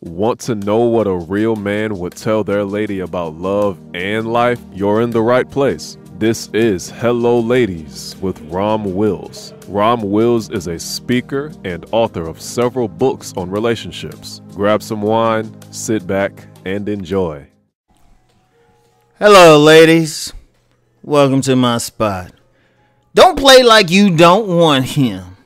Want to know what a real man would tell their lady about love and life? You're in the right place. This is Hello Ladies with Rom Wills. Rom Wills is a speaker and author of several books on relationships. Grab some wine, sit back, and enjoy. Hello, ladies. Welcome to my spot. Don't play like you don't want him.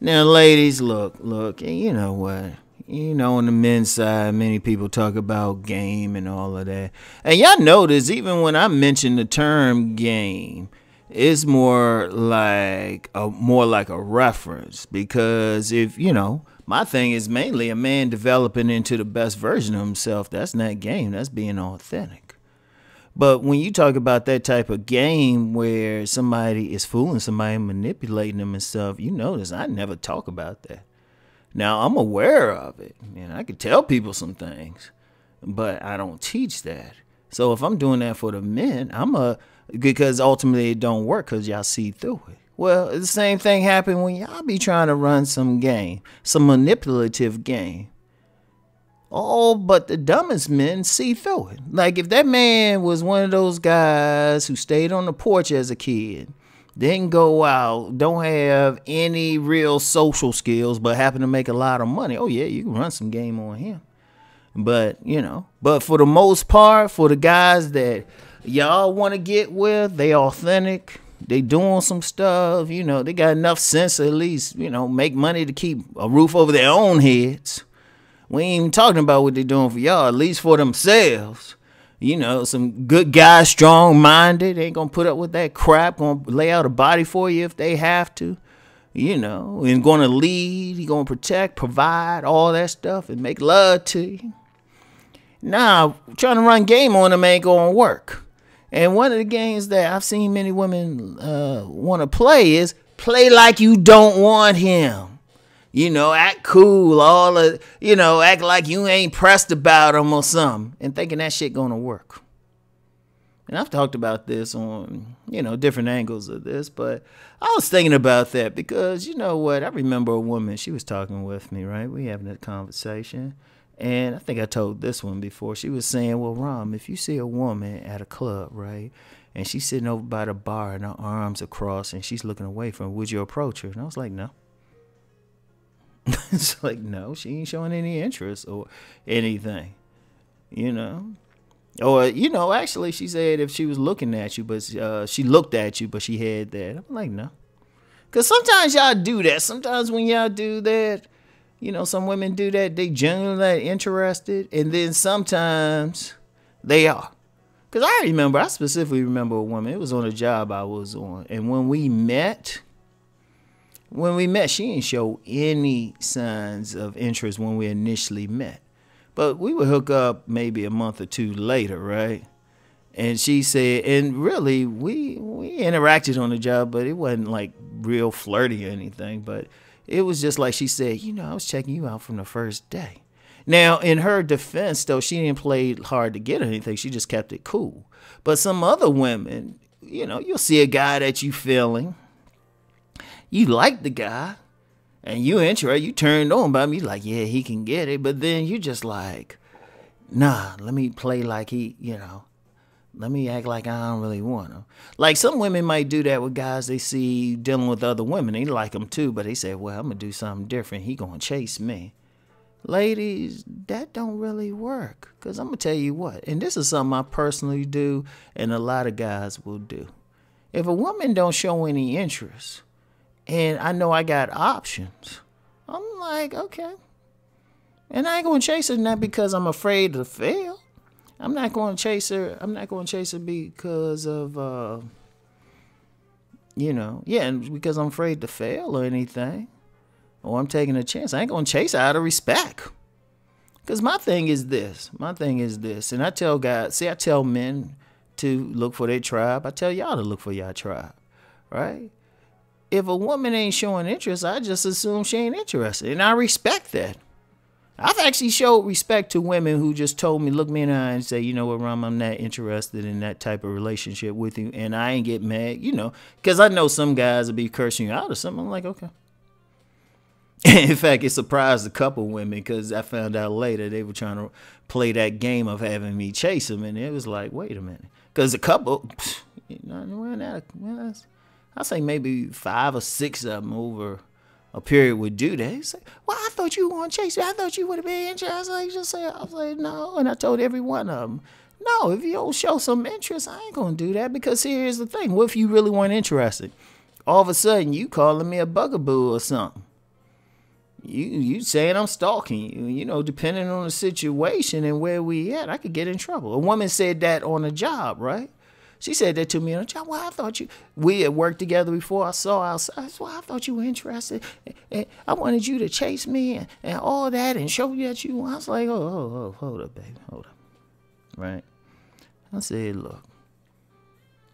Now, ladies, look, and you know what? You know, on the men's side, many people talk about game and all of that. And y'all notice, even when I mention the term game, it's more like a reference. Because if, you know, my thing is mainly a man developing into the best version of himself. That's not game. That's being authentic. But when you talk about that type of game where somebody is fooling somebody, manipulating them and stuff, you notice I never talk about that. Now, I'm aware of it, and I can tell people some things, but I don't teach that. So if I'm doing that for the men, because ultimately it don't work because y'all see through it. Well, the same thing happened when y'all be trying to run some game, some manipulative game. Oh, but the dumbest men see through it. Like if that man was one of those guys who stayed on the porch as a kid, didn't go out, don't have any real social skills, but happen to make a lot of money. Oh, yeah, you can run some game on him. But, you know, but for the most part, for the guys that y'all want to get with, they authentic, they doing some stuff, you know, they got enough sense to at least, you know, make money to keep a roof over their own heads. We ain't even talking about what they're doing for y'all, at least for themselves. You know, some good guys, strong-minded, ain't going to put up with that crap, going to lay out a body for you if they have to, you know, and going to lead, he going to protect, provide, all that stuff, and make love to you. Now, trying to run game on them ain't going to work. And one of the games that I've seen many women want to play is play like you don't want him. You know, act cool, act like you ain't pressed about them or something, and thinking that shit gonna work. And I've talked about this on, you know, different angles of this, but I was thinking about that because, you know what, I remember a woman, she was talking with me, right? We having a conversation, and I think I told this one before. She was saying, well, Rom, if you see a woman at a club, right, and she's sitting over by the bar and her arms are crossed and she's looking away from her, would you approach her? And I was like, no. It's like, no, she ain't showing any interest or anything, you know. Or, you know, actually, she said if she was looking at you, but she looked at you, but she had that. I'm like, no. Because sometimes y'all do that. Sometimes when y'all do that, you know, some women do that. They genuinely interested. And then sometimes they are. Because I specifically remember a woman. It was on a job I was on. And when we met, she didn't show any signs of interest when we initially met. But we would hook up maybe a month or two later, right? And she said, and really, we interacted on the job, but it wasn't like real flirty or anything. But it was just like she said, you know, I was checking you out from the first day. Now, in her defense, though, she didn't play hard to get or anything. She just kept it cool. But some other women, you know, you'll see a guy that you feeling. You like the guy, and you interested, you turned on by me, like, yeah, he can get it. But then you just like, nah, let me play like he, you know, let me act like I don't really want him. Like some women might do that with guys they see dealing with other women. They like them too, but they say, well, I'm going to do something different. He going to chase me. Ladies, that don't really work. Because I'm going to tell you what, and this is something I personally do and a lot of guys will do. If a woman don't show any interest, and I know I got options, I'm like, okay. And I ain't going to chase her not because I'm afraid to fail. I'm not going to chase her. I'm not going to chase her because of, because I'm afraid to fail or anything. Or I'm taking a chance. I ain't going to chase her out of respect. Because my thing is this. And I tell guys, I tell men to look for their tribe. I tell y'all to look for your tribe, right? If a woman ain't showing interest, I just assume she ain't interested. And I respect that. I've actually showed respect to women who just told me, look me in the eye and say, you know what, Rom, I'm not interested in that type of relationship with you. And I ain't get mad, you know, because I know some guys will be cursing you out or something. I'm like, okay. In fact, it surprised a couple women because I found out later they were trying to play that game of having me chase them, and it was like, wait a minute, because a couple, I say maybe 5 or 6 of them over a period would do that. He say, well, I thought you were going to chase me. I thought you would have been interested. I was like, no, and I told every one of them, no, if you don't show some interest, I ain't going to do that, because here's the thing. What if you really weren't interested? All of a sudden, you calling me a bugaboo or something. You saying I'm stalking you, depending on the situation and where we at, I could get in trouble. A woman said that on a job, right? She said that to me on a job. Well, I thought we had worked together before. I saw outside. Well, I thought you were interested. And I wanted you to chase me and all that and show you that you. I was like, oh, hold up, baby, hold up. Right? I said, look,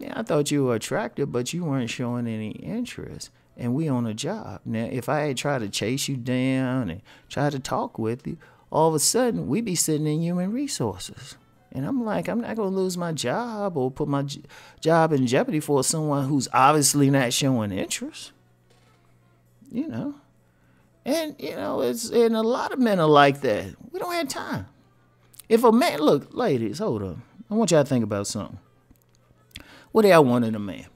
yeah, I thought you were attractive, but you weren't showing any interest. And we on a job. Now, if I had tried to chase you down and try to talk with you, all of a sudden, we be sitting in human resources. And I'm like, I'm not going to lose my job or put my job in jeopardy for someone who's obviously not showing interest. And, and a lot of men are like that. We don't have time. If a man, look, ladies, hold on. I want y'all to think about something. What do y'all want in a man?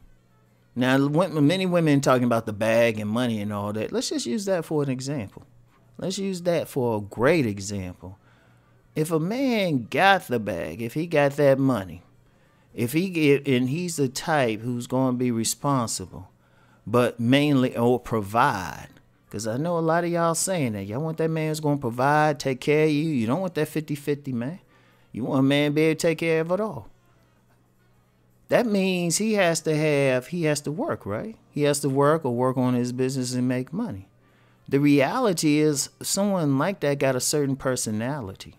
Now, many women talking about the bag and money and all that. Let's just use that for an example. Let's use that for a great example. If a man got the bag, if he got that money, and he's the type who's going to be responsible, but mainly or provide, because I know a lot of y'all saying that. Y'all want that man who's going to provide, take care of you. You don't want that 50-50, man. You want a man to be able to take care of it all. That means he has to work, right? He has to work or work on his business and make money. The reality is someone like that got a certain personality.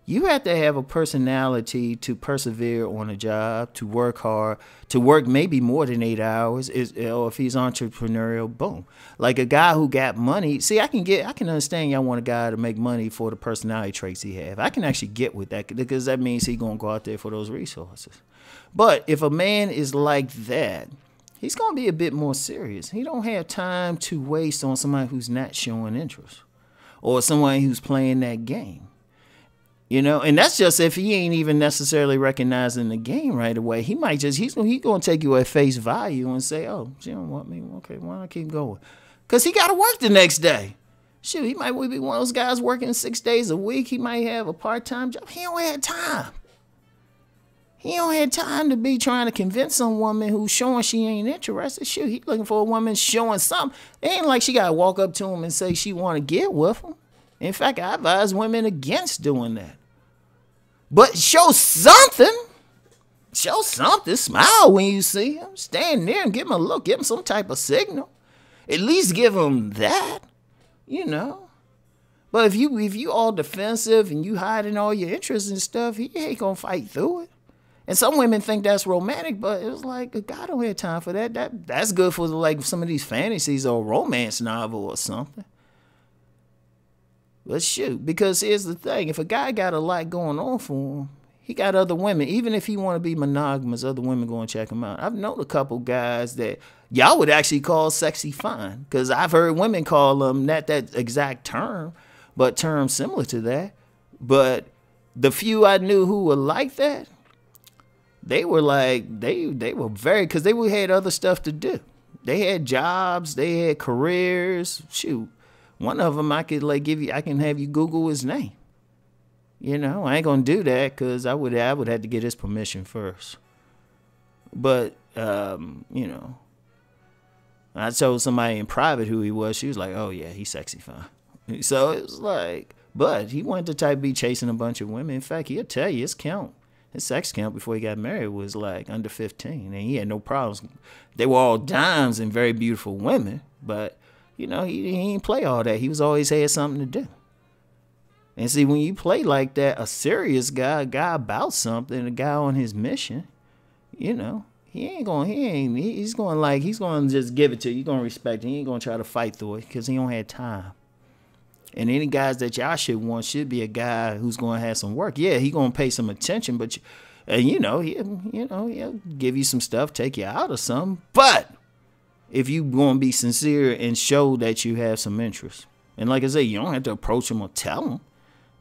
You have to have a personality to persevere on a job, to work hard, to work maybe more than 8 hours, or if he's entrepreneurial, boom. Like a guy who got money. See, I can understand y'all want a guy to make money for the personality traits he have. I can actually get with that because that means he's going to go out there for those resources. But if a man is like that, he's going to be a bit more serious. He don't have time to waste on somebody who's not showing interest or someone who's playing that game. And that's just if he ain't even necessarily recognizing the game right away. He might he's going to take you at face value and say, oh, she don't want me. Okay, why don't I keep going? Because he got to work the next day. Shoot, he might be one of those guys working 6 days a week. He might have a part-time job. He don't have time. He don't have time to be trying to convince some woman who's showing she ain't interested. Shoot, he looking for a woman showing something. It ain't like she got to walk up to him and say she want to get with him. In fact, I advise women against doing that. But show something. Show something. Smile when you see him. Stand there and give him a look. Give him some type of signal. At least give him that, But if you all defensive and you hiding all your interests and stuff, he ain't going to fight through it. And some women think that's romantic, but it was like, God don't have time for that. That's good for like some of these fantasies or romance novel or something. But shoot, because here's the thing. If a guy got a lot going on for him, he got other women. Even if he want to be monogamous, other women going to check him out. I've known a couple guys that y'all would actually call sexy fine. Because I've heard women call them, not that exact term, but terms similar to that. But the few I knew who were like that, they were like, they were very, because they had other stuff to do. They had jobs, they had careers. Shoot, one of them I could like give you, I can have you Google his name. I ain't gonna do that because I would have to get his permission first. But I told somebody in private who he was. She was like, "Oh yeah, he's sexy fine." So it was like, but he wasn't the type to be chasing a bunch of women. In fact, he'll tell you his sex count before he got married was like under 15, and he had no problems. They were all dimes and very beautiful women, but he didn't play all that. He was always had something to do. And see, when you play like that, a serious guy, a guy about something, a guy on his mission, he's going to just give it to you. You're going to respect him. He ain't going to try to fight through it because he don't have time. And any guys that y'all should want should be a guy who's going to have some work. Yeah, he going to pay some attention, but he'll give you some stuff, take you out or something. But if you going to be sincere and show that you have some interest. And like I said, you don't have to approach them or tell them.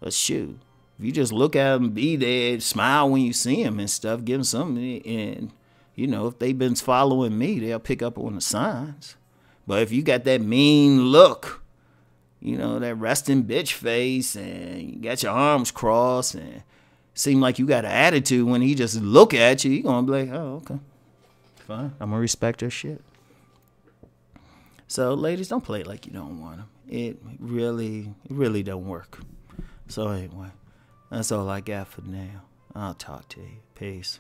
But shoot, if you just look at them, be there, smile when you see them and stuff, give them something. And, you know, if they've been following me, they'll pick up on the signs. But if you got that mean look, you know, that resting bitch face, and you got your arms crossed, and seem like you got an attitude when he just look at you, you going to be like, oh, okay, fine. I'm going to respect her shit. So, ladies, don't play it like you don't want them. It really don't work. So, anyway, that's all I got for now. I'll talk to you. Peace.